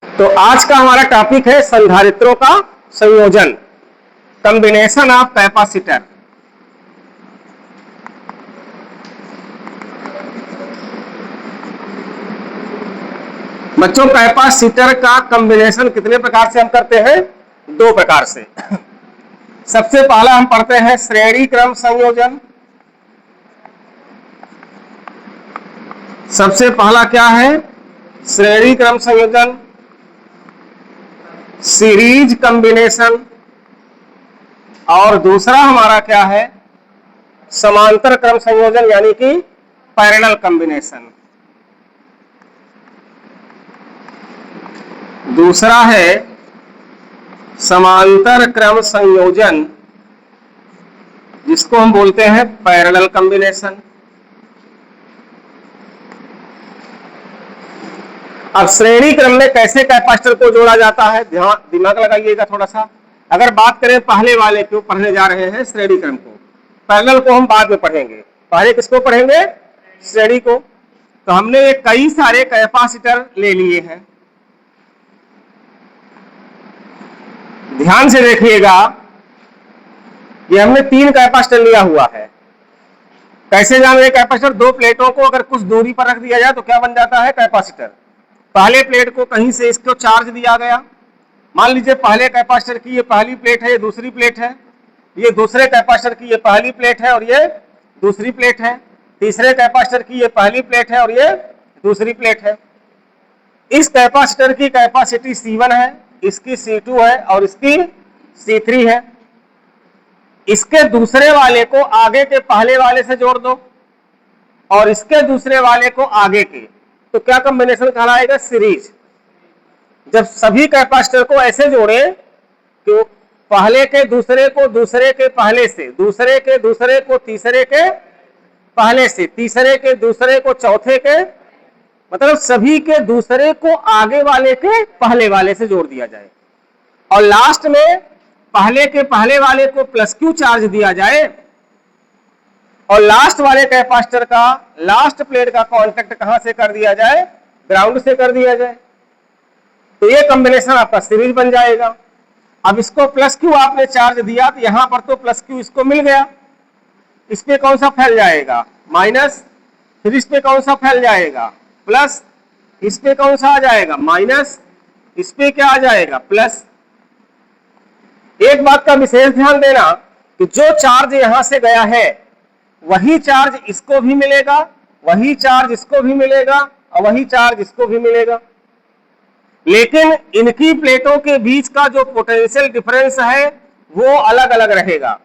तो आज का हमारा टॉपिक है संधारित्रों का संयोजन, कॉम्बिनेशन ऑफ कैपेसिटर। बच्चों, कैपेसिटर का कॉम्बिनेशन कितने प्रकार से हम करते हैं? दो प्रकार से। सबसे पहला हम पढ़ते हैं श्रेणी क्रम संयोजन। सबसे पहला क्या है? श्रेणी क्रम संयोजन, सीरीज कॉम्बिनेशन। और दूसरा हमारा क्या है? समांतर क्रम संयोजन यानी कि पैरेलल कॉम्बिनेशन। दूसरा है समांतर क्रम संयोजन, जिसको हम बोलते हैं पैरेलल कॉम्बिनेशन। अब श्रेणी क्रम में कैसे कैपेसिटर को जोड़ा जाता है, दिमाग लगाइएगा थोड़ा सा। अगर बात करें पहले वाले को पढ़ने जा रहे हैं श्रेणी क्रम को, पैरेलल को हम बाद में पढ़ेंगे। पहले किसको पढ़ेंगे? श्रेणी को। तो हमने ये कई सारे कैपेसिटर ले लिए हैं। ध्यान से देखिएगा, ये हमने 3 कैपेसिटर लिया हुआ है। कैसे जाने कैपेसिटर? 2 प्लेटों को अगर कुछ दूरी पर रख दिया जाए तो क्या बन जाता है? कैपेसिटर। पहले प्लेट को कहीं से इसको चार्ज दिया गया, मान लीजिए पहले कैपेसिटर की ये पहली प्लेट है, ये दूसरी प्लेट है। ये दूसरे कैपेसिटर की ये पहली प्लेट है और ये दूसरी प्लेट है। तीसरे कैपेसिटर की ये पहली प्लेट है और ये दूसरी प्लेट है। इस कैपेसिटर की कैपेसिटी C1 है, इसकी C2 है और इसकी C3 है। इसके दूसरे वाले को आगे के पहले वाले से जोड़ दो और इसके दूसरे वाले को आगे के, तो क्या कॉम्बिनेशन कहलाएगा? सीरीज। जब सभी कैपेसिटर को ऐसे जोड़े कि पहले के दूसरे को दूसरे के पहले से, दूसरे के दूसरे को तीसरे के पहले से, तीसरे के दूसरे को चौथे के, मतलब सभी के दूसरे को आगे वाले के पहले वाले से जोड़ दिया जाए और लास्ट में पहले के पहले वाले को +Q चार्ज दिया जाए और लास्ट वाले कैपेसिटर का लास्ट प्लेट का कांटेक्ट कहां से कर दिया जाए? ग्राउंड से कर दिया जाए। तो ये कॉम्बिनेशन आपका सीरीज बन जाएगा। अब इसको +Q आपने चार्ज दिया तो यहां पर तो +Q इसको मिल गया, इस पे कौन सा फैल जाएगा? माइनस। फिर इस पे कौन सा फैल जाएगा? प्लस। इस पे कौन सा आ जाएगा? माइनस। इस पे क्या आ जाएगा? प्लस। एक बात का विशेष ध्यान देना कि जो चार्ज यहां से गया है वही चार्ज इसको भी मिलेगा, वही चार्ज इसको भी मिलेगा और वही चार्ज इसको भी मिलेगा। लेकिन इनकी प्लेटों के बीच का जो पोटेंशियल डिफरेंस है वो अलग अलग रहेगा।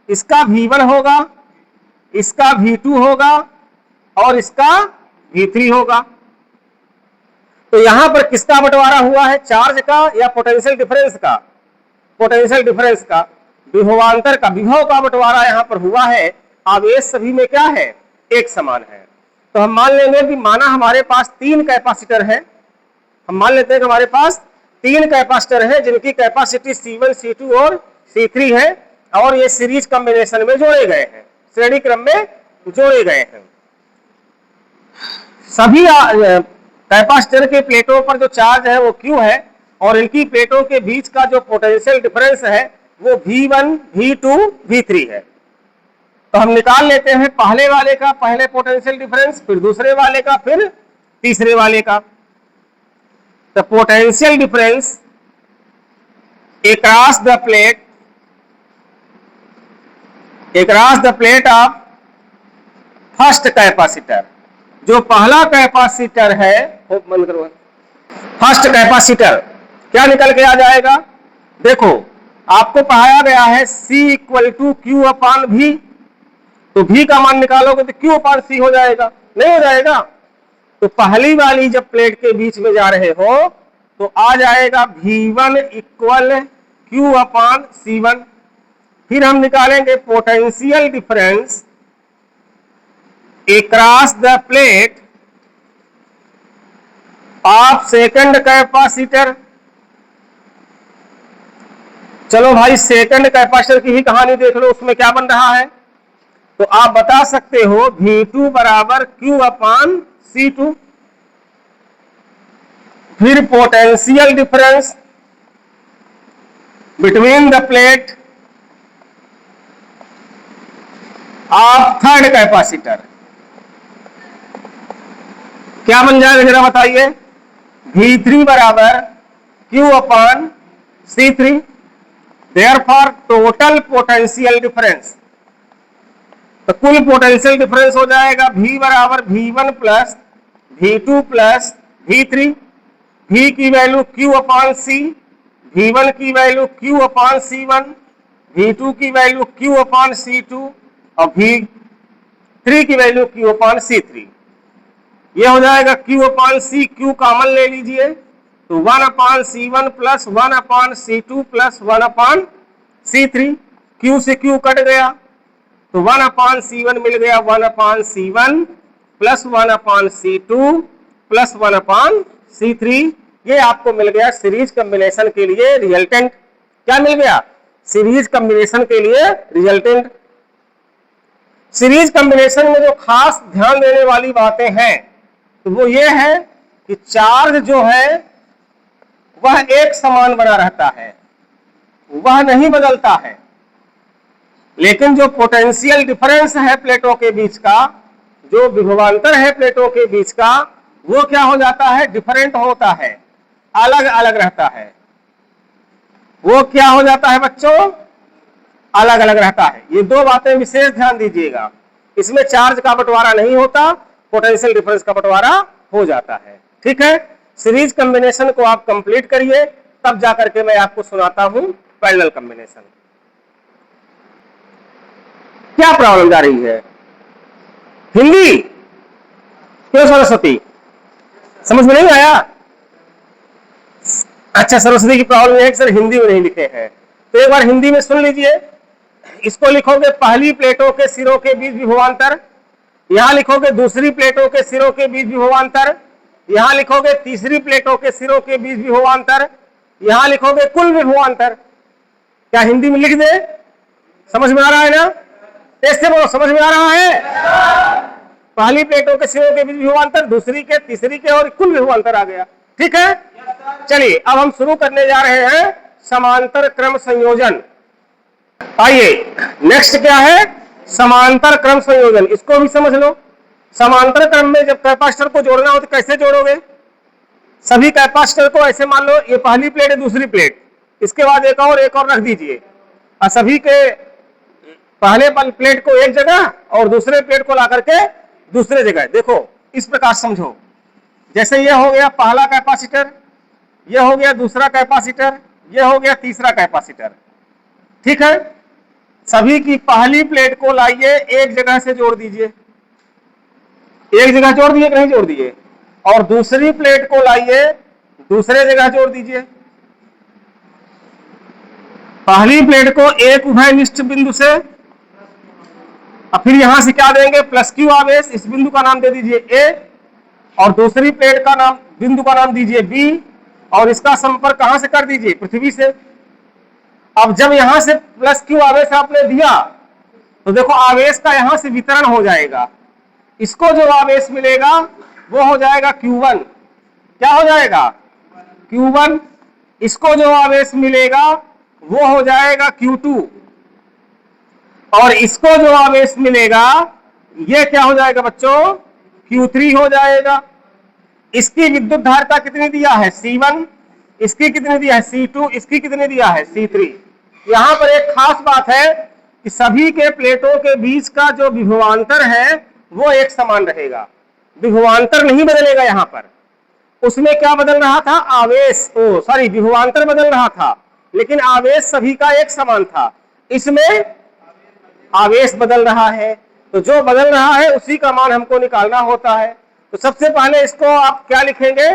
इसका V1 होगा, इसका V2 होगा और इसका V3 होगा। तो यहां पर किसका बंटवारा हुआ है? चार्ज का या पोटेंशियल डिफरेंस का? पोटेंशियल डिफरेंस का। विभवांतर का, विभव का बंटवारा यहां पर हुआ है। आवेश सभी में क्या है? एक समान है। तो हम मान लेंगे कि माना हमारे पास 3 कैपेसिटर है। हम मान लेते हैं कि हमारे पास 3 कैपेसिटर है जिनकी कैपेसिटी C1, C2 और C3 है और ये सीरीज कॉम्बिनेशन में जोड़े गए हैं, श्रेणी क्रम में जोड़े गए हैं। सभी कैपेसिटर के प्लेटों पर जो चार्ज है वो Q है और इनकी प्लेटों के बीच का जो पोटेंशियल डिफरेंस है वो V1, V2, V3 है। तो हम निकाल लेते हैं पहले वाले का पहले पोटेंशियल डिफरेंस, फिर दूसरे वाले का, फिर तीसरे वाले का। तो potential difference across the plate of first capacitor. जो पहला कैपेसिटर है, बंद करो, फर्स्ट कैपेसिटर क्या निकल के आ जाएगा? देखो, आपको पढ़ाया गया है C = Q/V। तो V का मान निकालोगे तो Q/C हो जाएगा, नहीं हो जाएगा? तो पहली वाली जब प्लेट के बीच में जा रहे हो तो आ जाएगा V1 = Q/C1। फिर हम निकालेंगे potential difference across the plate of second capacitor. चलो भाई, सेकंड कैपेसिटर की ही कहानी देख लो, उसमें क्या बन रहा है? तो आप बता सकते हो V2 = Q/C2। फिर potential difference between the plate of third capacitor क्या बन जाएगा जरा बताइए। V3 बराबर Q upon C3, therefore total potential difference, तो कुल पोटेंशियल डिफरेंस हो जाएगा V बराबर V1 plus V2 plus V3। V की value Q upon C, V1 की value Q upon C1, V2 की वैल्यू Q अपॉन C2 और V3 की वैल्यू Q अपॉन C3। ये हो जाएगा Q upon C, Q common ले लीजिए तो 1 upon C1 plus 1 upon C2 plus 1 upon C3। Q से Q कट गया तो 1 अपॉन C1 मिल गया, 1 upon C1 plus 1 upon C2 plus 1 upon C3। ये आपको मिल गया सीरीज कॉम्बिनेशन के लिए रिजल्टेंट। क्या मिल गया? सीरीज कॉम्बिनेशन के लिए रिजल्टेंट। सीरीज कॉम्बिनेशन में जो खास ध्यान देने वाली बातें हैं तो वो ये है कि चार्ज जो है वह एक समान बना रहता है, वह नहीं बदलता है, लेकिन जो पोटेंशियल डिफरेंस है प्लेटों के बीच का, जो विभवांतर है प्लेटों के बीच का, वो क्या हो जाता है? डिफरेंट होता है, अलग अलग रहता है। वो क्या हो जाता है बच्चों? अलग अलग रहता है। ये दो बातें विशेष ध्यान दीजिएगा, इसमें चार्ज का बंटवारा नहीं होता, पोटेंशियल डिफरेंस का बंटवारा हो जाता है। ठीक है, सीरीज कॉम्बिनेशन को आप कंप्लीट करिए, तब जाकर के मैं आपको सुनाता हूं पैरेलल कॉम्बिनेशन। क्या प्रॉब्लम जा रही है? हिंदी क्यों सरस्वती? समझ में नहीं आया? अच्छा, सरस्वती की प्रॉब्लम है कि सर हिंदी में नहीं लिखे हैं, तो एक बार हिंदी में सुन लीजिए। इसको लिखोगे पहली प्लेटों के सिरों के बीच विभवांतर, यहां लिखोगे दूसरी प्लेटों के सिरों के बीच विभवांतर, यहां लिखोगे तीसरी प्लेटों के सिरों के बीच विभवांतर, यहां लिखोगे कुल विभवांतर। क्या हिंदी में लिख दे? समझ में आ रहा है ना? ऐसे बोलो, समझ में आ रहा है? पहली प्लेटों के सिरों के बीच विभवांतर, दूसरी के, तीसरी के और कुल विभवांतर आ गया। ठीक है, चलिए अब हम शुरू करने जा रहे हैं समांतर क्रम संयोजन। आइए, नेक्स्ट क्या है? समांतर क्रम संयोजन। इसको भी समझ लो। समांतर क्रम में जब कैपेसिटर को जोड़ना हो तो कैसे जोड़ोगे? सभी कैपेसिटर को ऐसे मान लो, ये पहली प्लेट है, दूसरी प्लेट, इसके बाद एक और रख दीजिए, और सभी के पहले प्लेट को एक जगह और दूसरे प्लेट को ला करके दूसरे जगह। देखो इस प्रकार समझो, जैसे ये हो गया पहला कैपेसिटर, ये हो गया दूसरा कैपेसिटर, ये हो गया तीसरा कैपेसिटर। ठीक है, सभी की पहली प्लेट को लाइए एक जगह से जोड़ दीजिए, एक जगह जोड़ दिए कि नहीं जोड़ दिए, और दूसरी प्लेट को लाइए दूसरे जगह जोड़ दीजिए। पहली प्लेट को एक उभयनिष्ठ बिंदु से, और फिर यहां से क्या देंगे? प्लस क्यू आवेश, इस बिंदु का नाम दे दीजिए ए, और दूसरी प्लेट का नाम, बिंदु का नाम दीजिए बी, और इसका संपर्क कहां से कर दीजिए? पृथ्वी से। अब जब यहां से प्लस क्यू आवेश आपने दिया तो देखो आवेश का यहां से वितरण हो जाएगा, इसको जो आवेश मिलेगा वो हो जाएगा Q1। क्या हो जाएगा? Q1। इसको जो आवेश मिलेगा वो हो जाएगा Q2, और इसको जो आवेश मिलेगा ये क्या हो जाएगा बच्चों? Q3 हो जाएगा। इसकी विद्युत धारिता कितनी दिया है? C1। इसकी कितनी दिया है? C2। इसकी कितनी दिया है? C3। यहां पर एक खास बात है कि सभी के प्लेटों के बीच का जो विभवांतर है वो एक समान रहेगा, विभवांतर नहीं बदलेगा। यहां पर उसमें क्या बदल रहा था? आवेश, विभवांतर बदल रहा था, लेकिन आवेश सभी का एक समान था। इसमें आवेश बदल रहा है, तो जो बदल रहा है उसी का मान हमको निकालना होता है। तो सबसे पहले इसको आप क्या लिखेंगे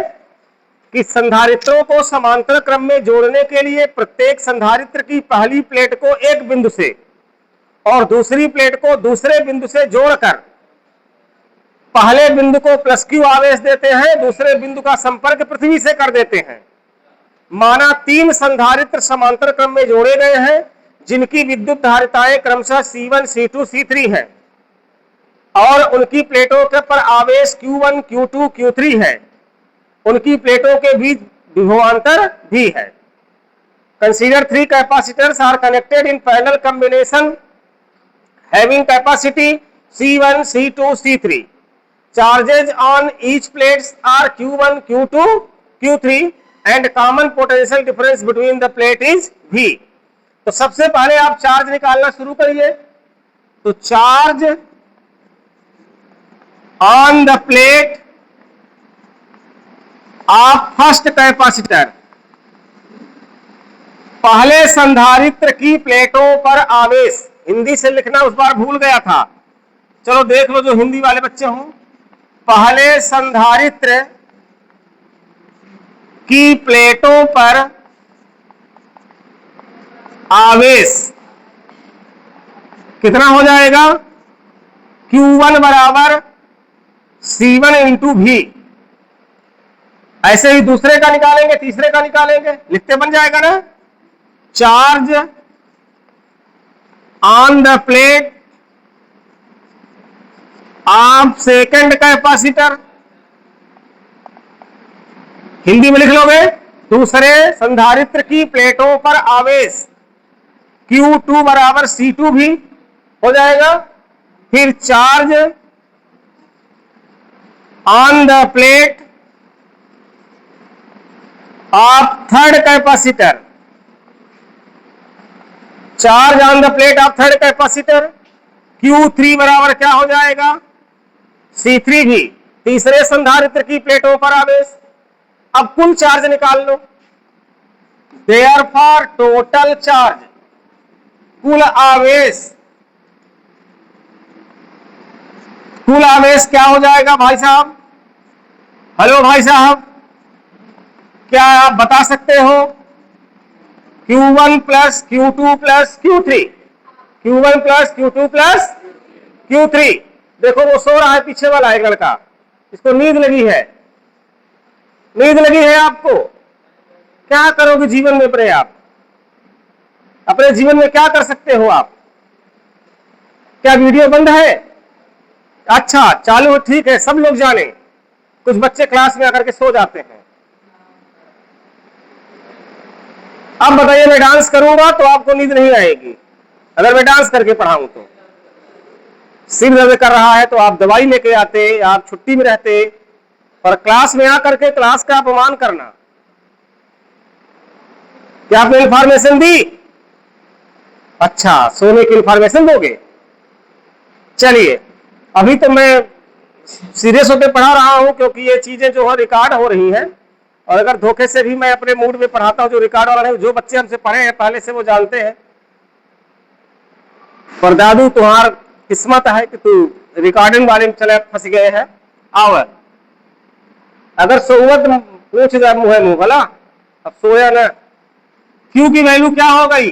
कि संधारित्रों को समांतर क्रम में जोड़ने के लिए प्रत्येक संधारित्र की पहली प्लेट को एक बिंदु से और दूसरी प्लेट को दूसरे बिंदु से जोड़कर पहले बिंदु को प्लस क्यू आवेश देते हैं, दूसरे बिंदु का संपर्क पृथ्वी से कर देते हैं। माना 3 संधारित्र समांतर क्रम में जोड़े गए हैं जिनकी विद्युत धारिताएं क्रमशः C1, C2, C3 हैं, और उनकी प्लेटों के पर आवेश Q1, Q2, Q3 है। उनकी प्लेटों के बीच विभवांतर भी है। Consider 3 capacitors are connected in parallel combination having capacity C1, C2, C3. Charges on each plates are Q1, Q2, Q3 and common potential difference between the plate is V. तो सबसे पहले आप चार्ज निकालना शुरू करिए। तो charge on the plate of first capacitor, पहले संधारित्र की प्लेटों पर आवेश, हिंदी से लिखना उस बार भूल गया था, चलो देख लो जो हिंदी वाले बच्चे हों। पहले संधारित्र की प्लेटों पर आवेश कितना हो जाएगा? Q1 बराबर C1 इंटू V। ऐसे ही दूसरे का निकालेंगे, तीसरे का निकालेंगे, लिखते बन जाएगा ना। Charge on the plate of second capacitor, Hindi में लिख लोगे, दूसरे संधारित्र की प्लेटों पर आवेश Q2 बराबर C2 भी हो जाएगा। फिर charge on the plate of third capacitor, charge on the plate of third capacitor Q3 बराबर क्या हो जाएगा? C3 भी, तीसरे संधारित्र की प्लेटों पर आवेश। अब कुल चार्ज निकाल लो। देयरफॉर टोटल चार्ज, कुल आवेश, कुल आवेश क्या हो जाएगा भाई साहब? हेलो भाई साहब, क्या आप बता सकते हो? Q1 plus Q2 plus Q3, Q1 plus Q2 plus Q3। देखो वो सो रहा है पीछे वाला एक लड़का, इसको नींद लगी है, नींद लगी है आपको। क्या करोगे जीवन में अपने आप? अपने जीवन में क्या कर सकते हो आप? क्या वीडियो बंद है? अच्छा चालू है, ठीक है, सब लोग जाने। कुछ बच्चे क्लास में आकर के सो जाते हैं। अब बताइए, मैं डांस करूंगा तो आपको नींद नहीं आएगी, अगर मैं डांस करके पढ़ाऊं तो। सिर दर्द कर रहा है तो आप दवाई लेके आते, आप छुट्टी में रहते, और क्लास में आकर के क्लास का अपमान करना। क्या आपने इंफॉर्मेशन दी? अच्छा, सोने की इंफॉर्मेशन दोगे? चलिए, अभी तो मैं सीरियस होकर पढ़ा रहा हूं, क्योंकि ये चीजें जो है रिकॉर्ड हो रही हैं, और अगर धोखे से भी मैं अपने मूड में पढ़ाता हूं जो रिकॉर्ड वाला नहीं, जो बच्चे हमसे पढ़े हैं पहले से वो जानते हैं। पर दादू तुम्हार किस्मत है कि तू रिकॉर्डिंग वाले में चले फंस गए हैं। आओ, अगर सोवत पूछ जाए मुँह मुँह भला, अब सोया ना। Q की वैल्यू क्या हो गई?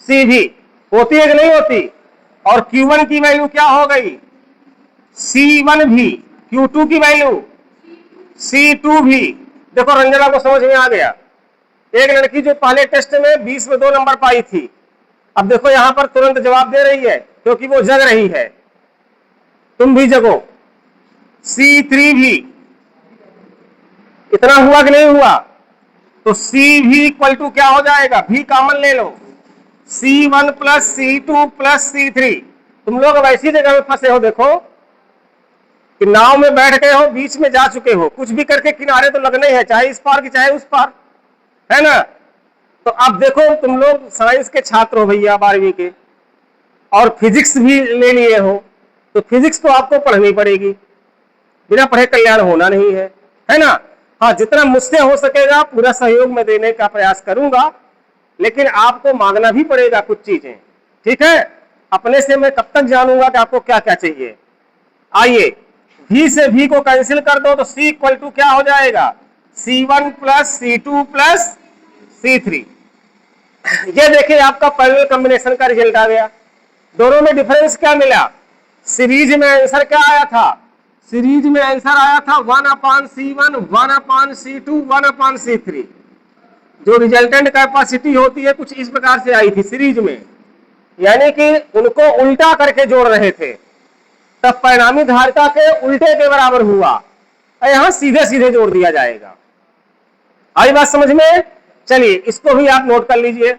C भी होती है कि नहीं होती? और Q1 की वैल्यू क्या हो गई? C1 भी। Q2 की वैल्यू C2 भी। देखो रंजना को समझ में आ गया। एक लड़की जो पहले टेस्ट में 20 में 2 नंबर पाई थी, अब देखो यहां पर तुरंत जवाब दे रही है, क्योंकि वो जग रही है। तुम भी जगो। C3 भी। इतना हुआ कि नहीं हुआ? तो C भी इक्वल टू क्या हो जाएगा? भी कॉमन ले लो, C1 plus C2 plus C3। तुम लोग अब ऐसी जगह में फंसे हो, देखो कि नाव में बैठ गए हो, बीच में जा चुके हो, कुछ भी करके किनारे तो लगने हैं, चाहे इस पार की चाहे उस पार, है ना। तो अब देखो, तुम लोग साइंस के छात्र हो भैया, 12वीं के, और फिजिक्स भी ले लिए हो, तो फिजिक्स तो आपको पढ़नी पड़ेगी, बिना पढ़े कल्याण होना नहीं है ना। हाँ, जितना मुझसे हो सकेगा पूरा सहयोग में देने का प्रयास करूंगा, लेकिन आपको मांगना भी पड़ेगा कुछ चीजें, ठीक है। अपने से मैं कब तक जानूंगा कि आपको क्या क्या चाहिए? आइए, V से V को कैंसिल कर दो तो C इक्वल टू क्या हो जाएगा? C1 plus C2 plus C3। ये देखिए आपका पैरेलल कॉम्बिनेशन का रिजल्ट आ गया। दोनों में डिफरेंस क्या मिला? सीरीज में आंसर क्या आया था? सीरीज में आंसर आया था 1/C1, 1/C2, 1/C3। जो रिजल्टेंट कैपेसिटी होती है कुछ इस प्रकार से आई थी सीरीज में, यानी कि उनको उल्टा करके जोड़ रहे थे, तब परिणामी धारिता के उल्टे के बराबर हुआ। और यहां सीधे सीधे जोड़ दिया जाएगा। आई बात समझ में? चलिए इसको भी आप नोट कर लीजिए।